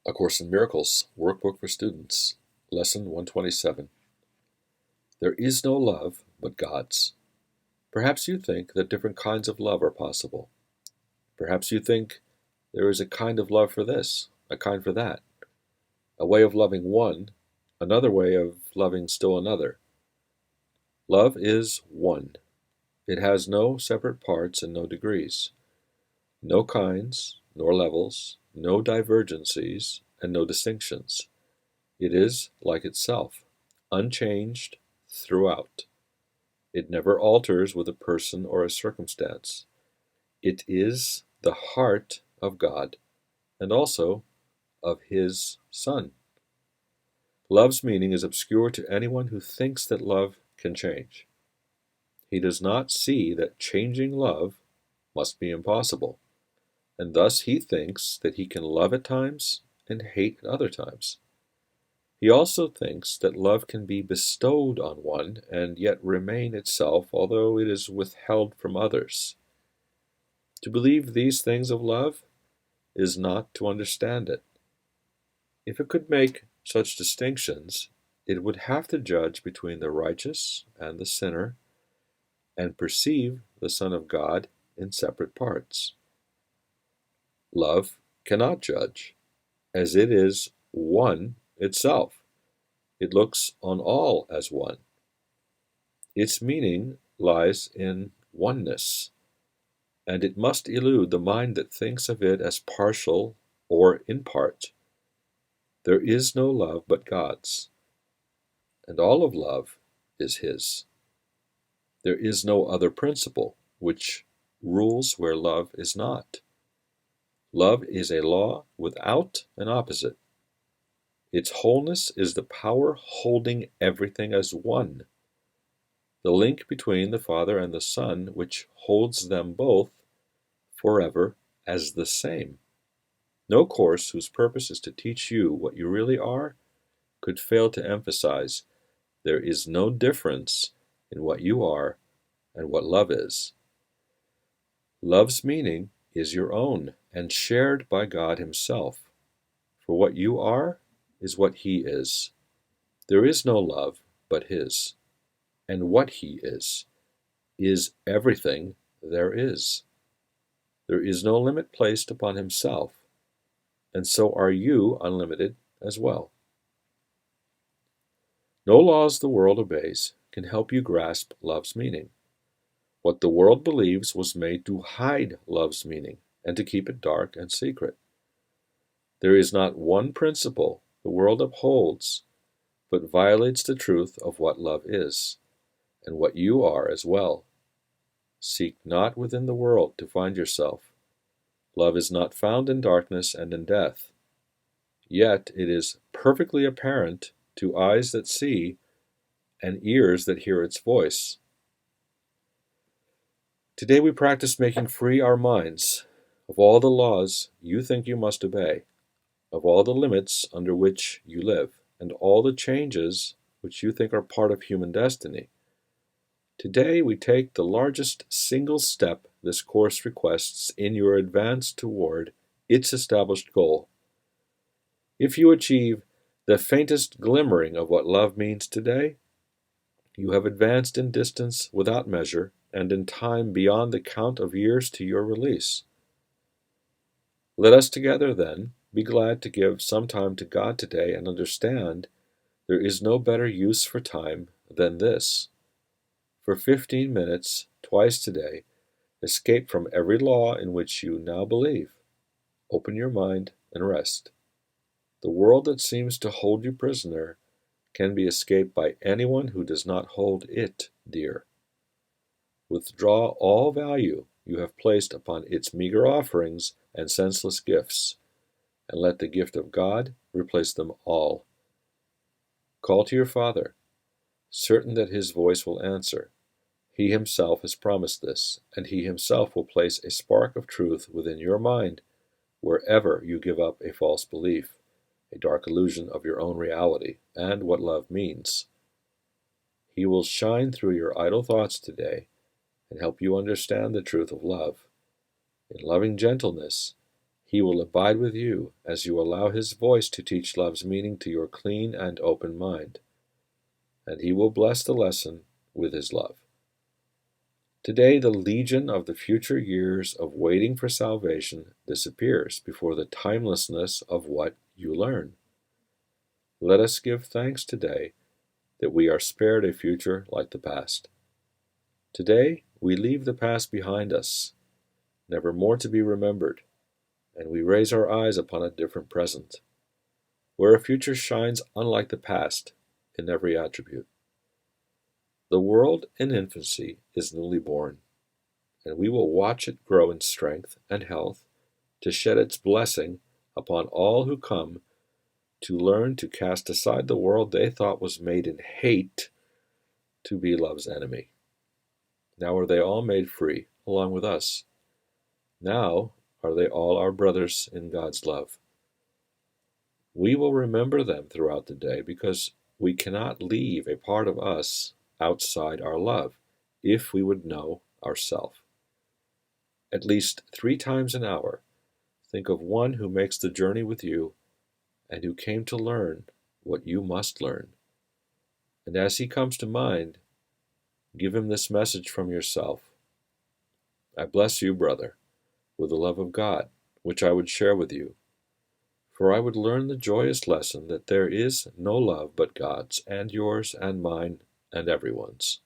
A Course in Miracles, Workbook for Students, Lesson 127. There is no love but God's. Perhaps you think that different kinds of love are possible. Perhaps you think there is a kind of love for this, a kind for that, a way of loving one, another way of loving still another. Love is one. It has no separate parts and no degrees, no kinds, nor levels, no divergencies, and no distinctions. It is like itself, unchanged throughout. It never alters with a person or a circumstance. It is the heart of God, and also of His Son. Love's meaning is obscure to anyone who thinks that love can change. He does not see that changing love must be impossible, and thus he thinks that he can love at times and hate at other times. He also thinks that love can be bestowed on one and yet remain itself, although it is withheld from others. To believe these things of love is not to understand it. If it could make such distinctions, it would have to judge between the righteous and the sinner, and perceive the Son of God in separate parts. Love cannot judge, as it is one itself. It looks on all as one. Its meaning lies in oneness, and it must elude the mind that thinks of it as partial or in part. There is no love but God's, and all of love is His. There is no other principle which rules where love is not. Love is a law without an opposite. Its wholeness is the power holding everything as one, the link between the Father and the Son which holds them both forever as the same. No course whose purpose is to teach you what you really are could fail to emphasize there is no difference in what you are and what love is. Love's meaning is your own and shared by God Himself. For what you are is what He is. There is no love but His, and what He is everything there is. There is no limit placed upon Himself, and so are you unlimited as well. No laws the world obeys can help you grasp love's meaning. What the world believes was made to hide love's meaning and to keep it dark and secret. There is not one principle the world upholds but violates the truth of what love is, and what you are as well. Seek not within the world to find yourself. Love is not found in darkness and in death. Yet it is perfectly apparent to eyes that see and ears that hear its voice. Today we practice making free our minds of all the laws you think you must obey, of all the limits under which you live, and all the changes which you think are part of human destiny. Today we take the largest single step this course requests in your advance toward its established goal. If you achieve the faintest glimmering of what love means today, you have advanced in distance without measure and in time beyond the count of years to your release. Let us together, then, be glad to give some time to God today and understand there is no better use for time than this. For 15 minutes, twice today, escape from every law in which you now believe. Open your mind and rest. The world that seems to hold you prisoner can be escaped by anyone who does not hold it dear. Withdraw all value you have placed upon its meager offerings and senseless gifts, and let the gift of God replace them all. Call to your Father, certain that His voice will answer. He Himself has promised this, and He Himself will place a spark of truth within your mind wherever you give up a false belief, a dark illusion of your own reality and what love means. He will shine through your idle thoughts today and help you understand the truth of love. In loving gentleness, He will abide with you as you allow His voice to teach love's meaning to your clean and open mind, and He will bless the lesson with His love. Today, the legion of the future years of waiting for salvation disappears before the timelessness of what you learn. Let us give thanks today that we are spared a future like the past. Today, we leave the past behind us, never more to be remembered, and we raise our eyes upon a different present, where a future shines unlike the past in every attribute. The world in infancy is newly born, and we will watch it grow in strength and health to shed its blessing upon all who come to learn to cast aside the world they thought was made in hate to be love's enemy. Now are they all made free, along with us. Now are they all our brothers in God's love. We will remember them throughout the day because we cannot leave a part of us outside our love if we would know ourself. At least 3 times an hour, think of one who makes the journey with you and who came to learn what you must learn. And as he comes to mind, give him this message from yourself. I bless you, brother, with the love of God, which I would share with you. For I would learn the joyous lesson that there is no love but God's, and yours, and mine, and everyone's.